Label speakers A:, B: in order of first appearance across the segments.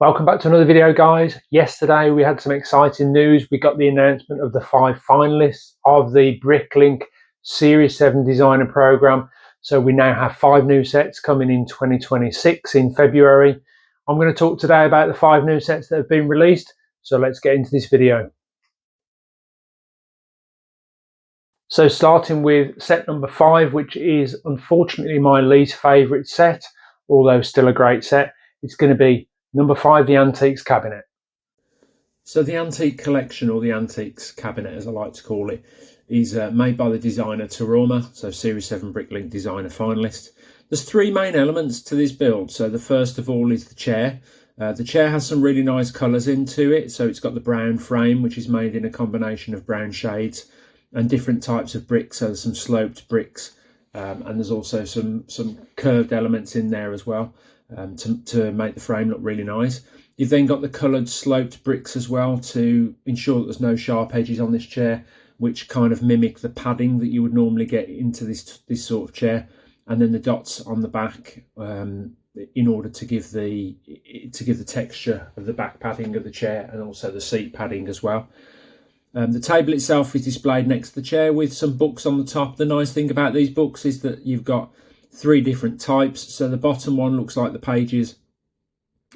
A: Welcome back to another video, guys. Yesterday we had some exciting news. We got the announcement of the 5 finalists of the BrickLink Series 7 Designer Program. So we now have 5 new sets coming in 2026 in February. I'm going to talk today about the 5 new sets that have been released. So let's get into this video. So starting with set number 5, which is unfortunately my least favourite set, although still a great set. It's going to be number 5, the Antiques Cabinet. So the Antique Collection, or the Antiques Cabinet as I like to call it, is made by the designer Taroma, so Series 7 BrickLink Designer finalist. There's 3 main elements to this build. So the first of all is the chair. The chair has some really nice colours into it. So it's got the brown frame, which is made in a combination of brown shades and different types of bricks. So there's some sloped bricks and there's also some curved elements in there as well. To make the frame look really nice. You've then got the coloured sloped bricks as well to ensure that there's no sharp edges on this chair, which kind of mimic the padding that you would normally get into this sort of chair. And then the dots on the back in order to give the texture of the back padding of the chair and also the seat padding as well. The table itself is displayed next to the chair with some books on the top. The nice thing about these books is that you've got 3 different types. So the bottom one looks like the pages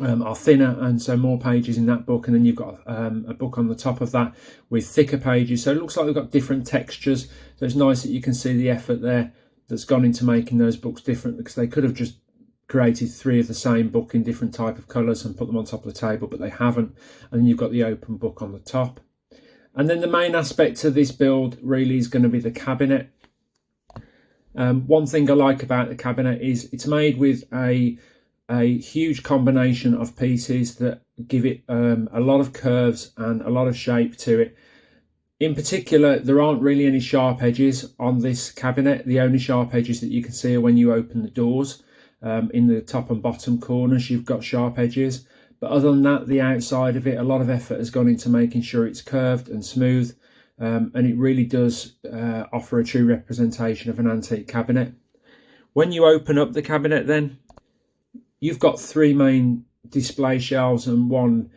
A: are thinner, and so more pages in that book, and then you've got a book on the top of that with thicker pages, so it looks like they've got different textures. So it's nice that you can see the effort there that's gone into making those books different, because they could have just created 3 of the same book in different type of colours and put them on top of the table, but they haven't. And then you've got the open book on the top. And then the main aspect of this build really is going to be the cabinet. One thing I like about the cabinet is it's made with a huge combination of pieces that give it a lot of curves and a lot of shape to it. In particular, there aren't really any sharp edges on this cabinet. The only sharp edges that you can see are when you open the doors. In the top and bottom corners you've got sharp edges, but other than that, the outside of it, a lot of effort has gone into making sure it's curved and smooth. And it really does offer a true representation of an antique cabinet. When you open up the cabinet, then you've got 3 main display shelves and 1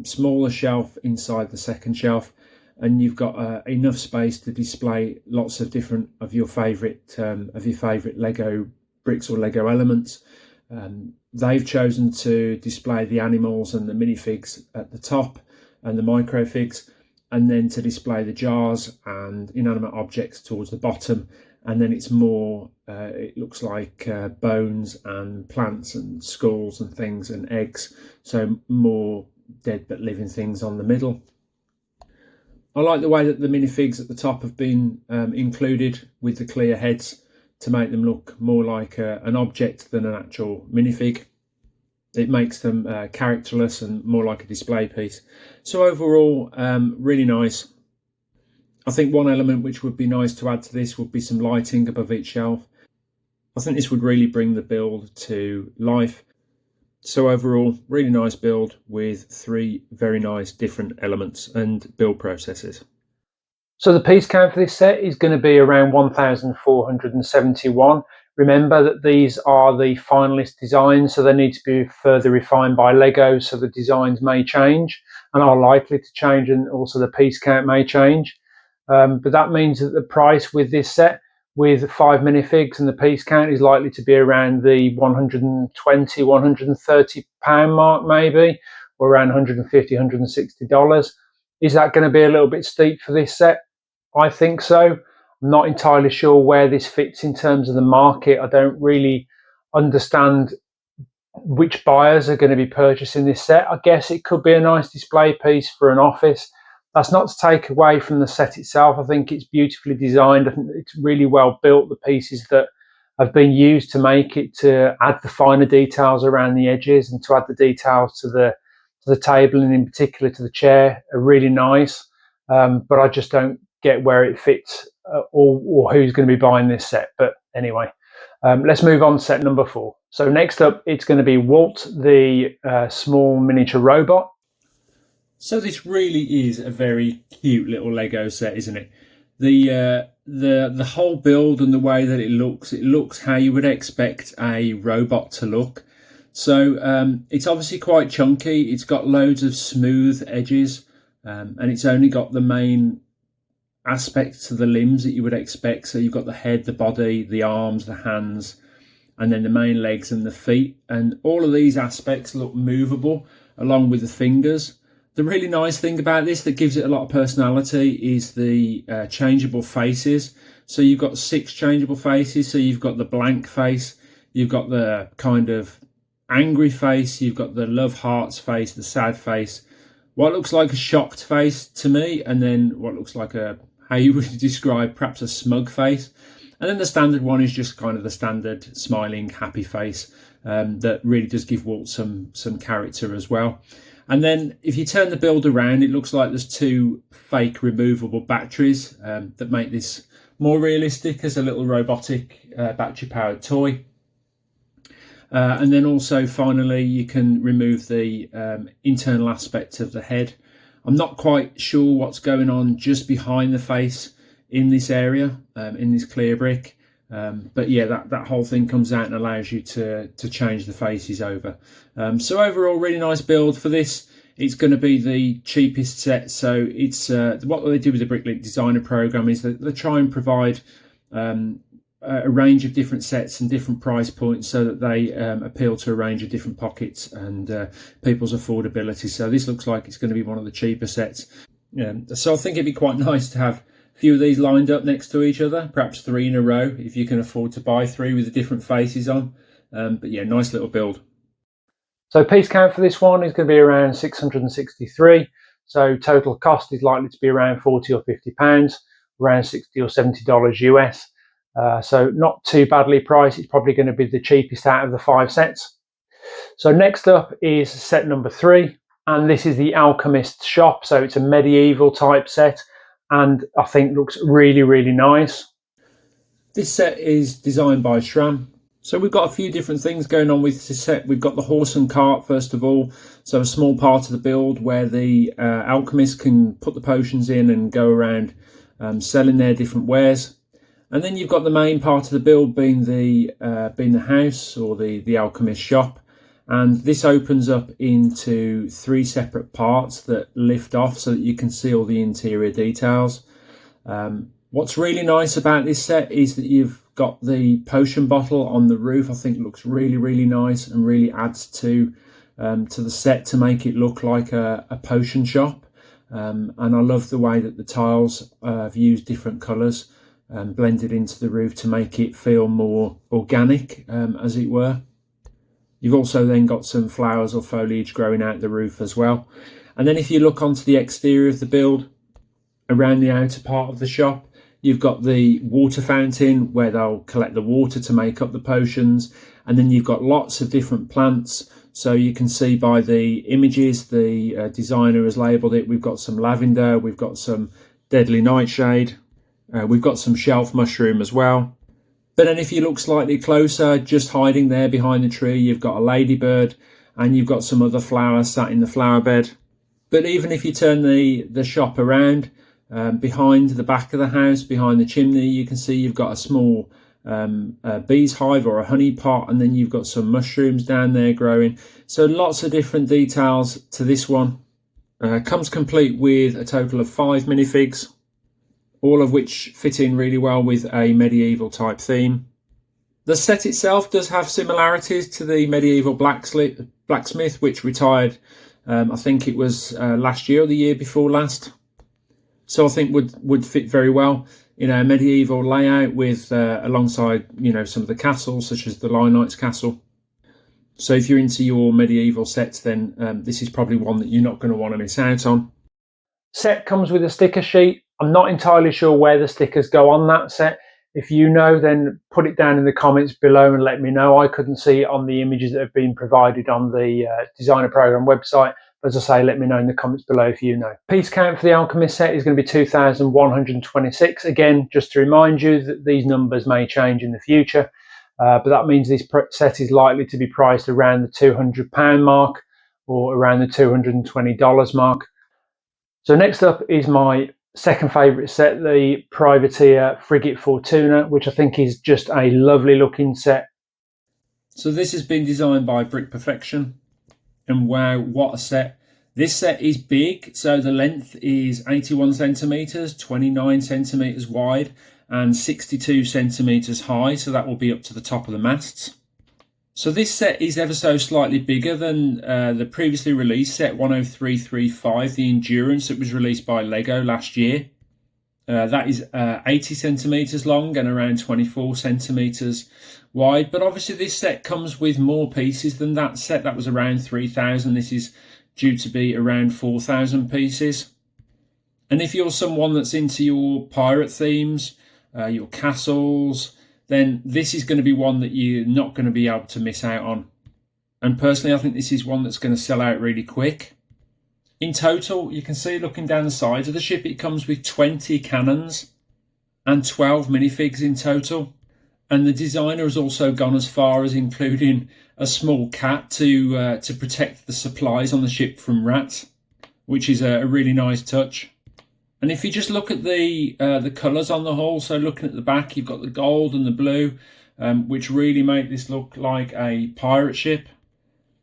A: smaller shelf inside the second shelf, and you've got enough space to display lots of different of your favourite Lego bricks or Lego elements. They've chosen to display the animals and the minifigs at the top and the microfigs, and then to display the jars and inanimate objects towards the bottom. And then it's more, it looks like bones and plants and skulls and things and eggs. So more dead but living things on the middle. I like the way that the minifigs at the top have been included with the clear heads to make them look more like an object than an actual minifig. It makes them characterless and more like a display piece. So overall, really nice. I think one element which would be nice to add to this would be some lighting above each shelf. I think this would really bring the build to life. So overall, really nice build with 3 very nice different elements and build processes. So the piece count for this set is going to be around 1,471. Remember that these are the finalist designs, so they need to be further refined by Lego, so the designs may change and are likely to change, and also the piece count may change. But that means that the price with this set, with 5 minifigs and the piece count, is likely to be around the £120, £130 mark maybe, or around $150, $160. Is that going to be a little bit steep for this set? I think so. I'm not entirely sure where this fits in terms of the market. I don't really understand which buyers are going to be purchasing this set. I guess it could be a nice display piece for an office. That's not to take away from the set itself. I think it's beautifully designed. I think it's really well built. The pieces that have been used to make it, to add the finer details around the edges and to add the details to the table, and in particular to the chair, are really nice. But I just don't get where it fits or who's going to be buying this set. But anyway, let's move on to set number 4. So next up, it's going to be W.A.L.T the small miniature robot. So this really is a very cute little Lego set, isn't it? The whole build and the way that it looks how you would expect a robot to look.
B: So it's obviously quite chunky. It's got loads of smooth edges, and it's only got the main aspects to the limbs that you would expect. So you've got the head, the body, the arms, the hands, and then the main legs and the feet. And all of these aspects look movable along with the fingers. The really nice thing about this that gives it a lot of personality is the changeable faces. So you've got 6 changeable faces. So you've got the blank face, you've got the kind of angry face, you've got the love hearts face, the sad face, what looks like a shocked face to me, and then what looks like how you would describe perhaps a smug face. And then the standard one is just kind of the standard smiling happy face that really does give W.A.L.T some character as well. And then if you turn the build around, it looks like there's 2 fake removable batteries that make this more realistic as a little robotic battery powered toy. And then also finally you can remove the internal aspect of the head. I'm not quite sure what's going on just behind the face in this area, in this clear brick. But yeah, that whole thing comes out and allows you to change the faces over. So overall, really nice build for this. It's going to be the cheapest set. So it's what they do with the BrickLink Designer Program is that they try and provide a range of different sets and different price points so that they appeal to a range of different pockets and people's affordability. So this looks like it's going to be one of the cheaper sets. So I think it'd be quite nice to have a few of these lined up next to each other, perhaps 3 in a row if you can afford to buy 3 with the different faces on. But yeah, nice little build.
A: So piece count for this one is going to be around 663. So total cost is likely to be around 40 or 50 pounds, around 60 or 70 dollars US. So not too badly priced. It's probably going to be the cheapest out of the 5 sets. So next up is set number 3, and this is the Alchemist Shop. So it's a medieval type set, and I think looks really, really nice.
B: This set is designed by Shram. So we've got a few different things going on with this set. We've got the horse and cart first of all. So a small part of the build where the alchemist can put the potions in and go around selling their different wares. And then you've got the main part of the build being the house or the Alchemist Shop. And this opens up into 3 separate parts that lift off so that you can see all the interior details. What's really nice about this set is that you've got the potion bottle on the roof. I think it looks really, really nice and really adds to the set to make it look like a potion shop. And I love the way that the tiles have used different colours blended into the roof to make it feel more organic, as it were. You've also then got some flowers or foliage growing out the roof as well. And then if you look onto the exterior of the build, around the outer part of the shop, you've got the water fountain where they'll collect the water to make up the potions. And then you've got lots of different plants. So you can see by the images, the designer has labelled it. We've got some lavender, we've got some deadly nightshade, we've got some shelf mushroom as well. But then if you look slightly closer, just hiding there behind the tree, you've got a ladybird and you've got some other flowers sat in the flower bed. But even if you turn the shop around, behind the back of the house, behind the chimney, you can see you've got a small bee's hive or a honey pot, and then you've got some mushrooms down there growing. So lots of different details to this one. Comes complete with a total of 5 minifigs, all of which fit in really well with a medieval type theme. The set itself does have similarities to the medieval blacksmith, which retired, I think it was last year or the year before last. So I think would fit very well in a medieval layout with alongside some of the castles such as the Lion Knight's castle. So if you're into your medieval sets, then this is probably one that you're not going to want to miss out on.
A: Set comes with a sticker sheet. I'm not entirely sure where the stickers go on that set. If you know, then put it down in the comments below and let me know. I couldn't see it on the images that have been provided on the Designer Program website. As I say, let me know in the comments below if you know. Piece count for the Alchemist set is going to be 2,126. Again, just to remind you that these numbers may change in the future, but that means this set is likely to be priced around the £200 mark or around the $220 mark. So next up is my second favourite set, the privateer Frigate Fortuna, which I think is just a lovely looking set.
B: So this has been designed by Brick Perfection, and wow, what a set. This set is big, so the length is 81 centimeters, 29 centimeters wide, and 62 centimeters high, so that will be up to the top of the masts. So this set is ever so slightly bigger than the previously released set 10335, the Endurance, that was released by Lego last year. That is 80 centimeters long and around 24 centimeters wide. But obviously this set comes with more pieces than that set. That was around 3,000. This is due to be around 4,000 pieces. And if you're someone that's into your pirate themes, your castles, then this is going to be one that you're not going to be able to miss out on. And personally, I think this is one that's going to sell out really quick. In total, you can see looking down the sides of the ship, it comes with 20 cannons and 12 minifigs in total. And the designer has also gone as far as including a small cat to protect the supplies on the ship from rats, which is a really nice touch. And if you just look at the colours on the hull, so looking at the back, you've got the gold and the blue, which really make this look like a pirate ship.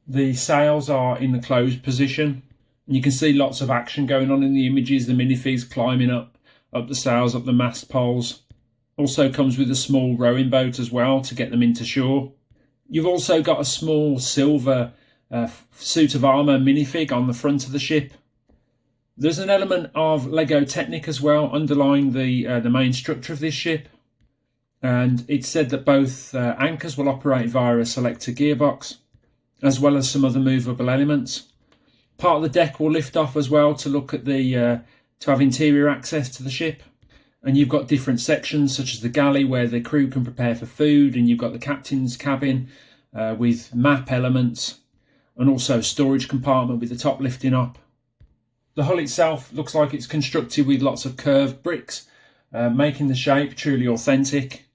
B: The sails are in the closed position. You can see lots of action going on in the images, the minifigs climbing up the sails, up the mast poles. Also comes with a small rowing boat as well to get them into shore. You've also got a small silver suit of armour minifig on the front of the ship. There's an element of Lego Technic as well underlying the main structure of this ship. And it's said that both anchors will operate via a selector gearbox, as well as some other movable elements. Part of the deck will lift off as well to look at to have interior access to the ship. And you've got different sections such as the galley where the crew can prepare for food, and you've got the captain's cabin with map elements, and also storage compartment with the top lifting up. The hull itself looks like it's constructed with lots of curved bricks, making the shape truly authentic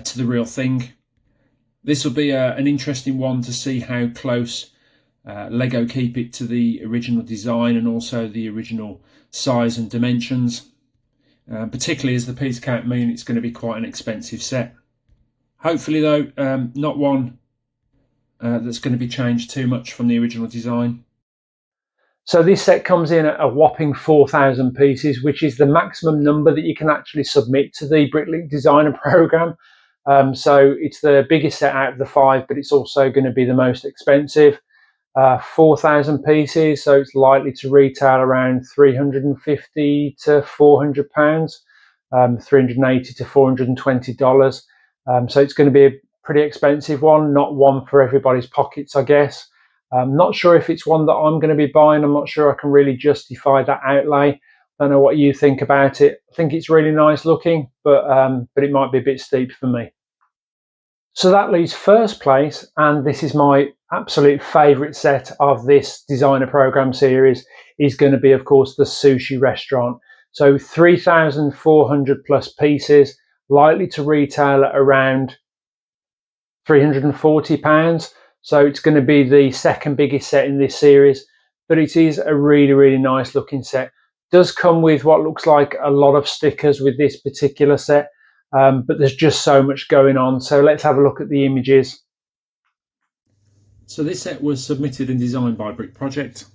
B: to the real thing. This will be an interesting one to see how close Lego keep it to the original design and also the original size and dimensions. Particularly as the piece count mean it's going to be quite an expensive set. Hopefully though, not one that's going to be changed too much from the original design.
A: So this set comes in at a whopping 4,000 pieces, which is the maximum number that you can actually submit to the BrickLink Designer Program. So it's the biggest set out of the 5, but it's also going to be the most expensive. 4,000 pieces, so it's likely to retail around 350 to 400 pounds, 380 to 420 dollars. So it's going to be a pretty expensive one, not one for everybody's pockets, I guess. I'm not sure if it's one that I'm going to be buying. I'm not sure I can really justify that outlay. I don't know what you think about it. I think it's really nice looking, but it might be a bit steep for me. So that leaves first place, and this is my absolute favourite set of this designer program series, is going to be, of course, the Sushi Restaurant. So 3,400 plus pieces, likely to retail at around £340. So it's going to be the second biggest set in this series, but it is a really, really nice looking set. Does come with what looks like a lot of stickers with this particular set. But there's just so much going on. So let's have a look at the images.
B: So this set was submitted and designed by Brick Project,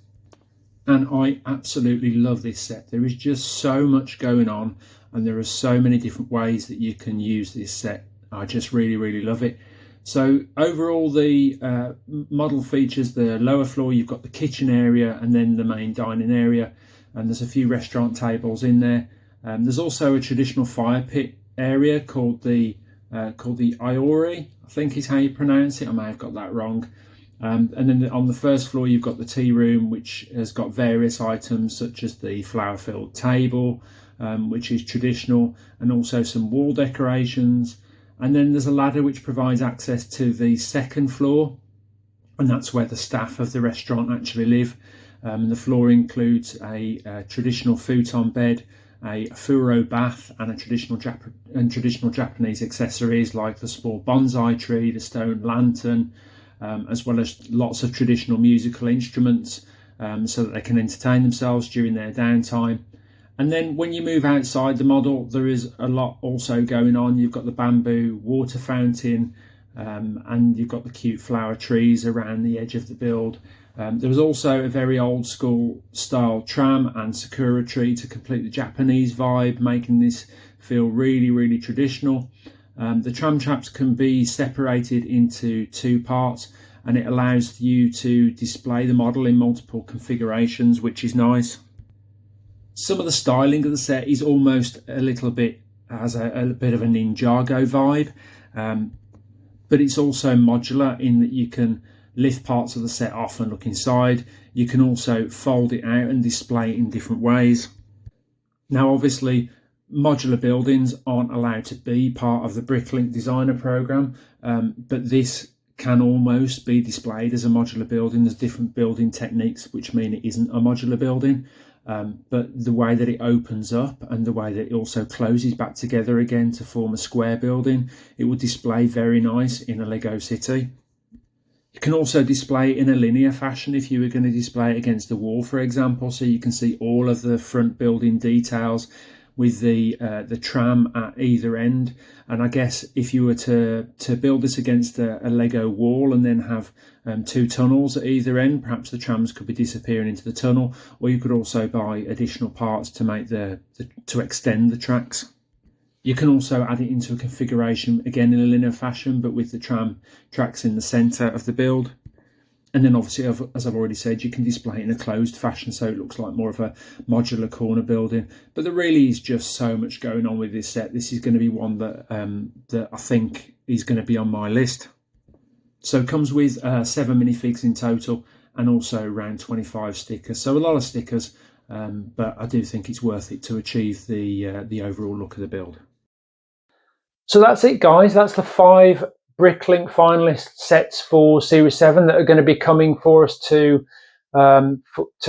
B: and I absolutely love this set. There is just so much going on, and there are so many different ways that you can use this set. I just really, really love it. So overall, the model features the lower floor. You've got the kitchen area and then the main dining area, and there's a few restaurant tables in there. There's also a traditional fire pit area called the eatery, I think is how you pronounce it. I may have got that wrong. And then on the first floor you've got the tea room, which has got various items such as the flower-filled table, which is traditional, and also some wall decorations. And then there's a ladder which provides access to the second floor, and that's where the staff of the restaurant actually live. And the floor includes a traditional futon bed, a furo bath, and traditional Japanese accessories like the small bonsai tree, the stone lantern, as well as lots of traditional musical instruments, so that they can entertain themselves during their downtime. And then when you move outside the model, there is a lot also going on. You've got the bamboo water fountain, and you've got the cute flower trees around the edge of the build. There was also a very old school style tram and sakura tree to complete the Japanese vibe, making this feel really, really traditional. The tram traps can be separated into two parts, and it allows you to display the model in multiple configurations, which is nice. Some of the styling of the set is almost a little bit, has a bit of a Ninjago vibe, but it's also modular in that you can lift parts of the set off and look inside. You can also fold it out and display it in different ways. Now, obviously, modular buildings aren't allowed to be part of the BrickLink Designer Program, but this can almost be displayed as a modular building. There's different building techniques which mean it isn't a modular building, but the way that it opens up and the way that it also closes back together again to form a square building, it will display very nice in a Lego city. You can also display it in a linear fashion if you were going to display it against the wall, for example, so you can see all of the front building details with the tram at either end. And I guess if you were to build this against a Lego wall and then have two tunnels at either end, perhaps the trams could be disappearing into the tunnel, or you could also buy additional parts to make to extend the tracks. You can also add it into a configuration, again in a linear fashion, but with the tram tracks in the centre of the build. And then obviously, as I've already said, you can display it in a closed fashion, so it looks like more of a modular corner building. But there really is just so much going on with this set. This is going to be one that I think is going to be on my list. So it comes with 7 minifigs in total, and also around 25 stickers. So a lot of stickers, but I do think it's worth it to achieve the overall look of the build.
A: So that's it, guys. That's the 5 BrickLink finalist sets for Series 7 that are going to be coming for us to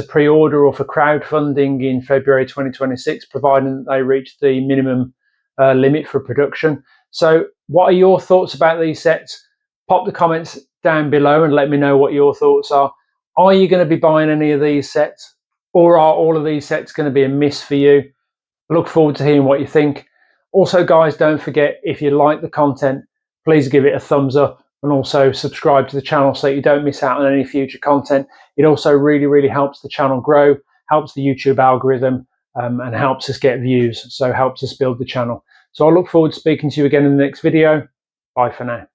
A: pre-order or for crowdfunding in February 2026, providing that they reach the minimum limit for production. So what are your thoughts about these sets? Pop the comments down below and let me know what your thoughts are. Are you going to be buying any of these sets, or are all of these sets going to be a miss for you? I look forward to hearing what you think. Also, guys, don't forget, if you like the content, please give it a thumbs up, and also subscribe to the channel so you don't miss out on any future content. It also really, really helps the channel grow, helps the YouTube algorithm, and helps us get views, so helps us build the channel. So I look forward to speaking to you again in the next video. Bye for now.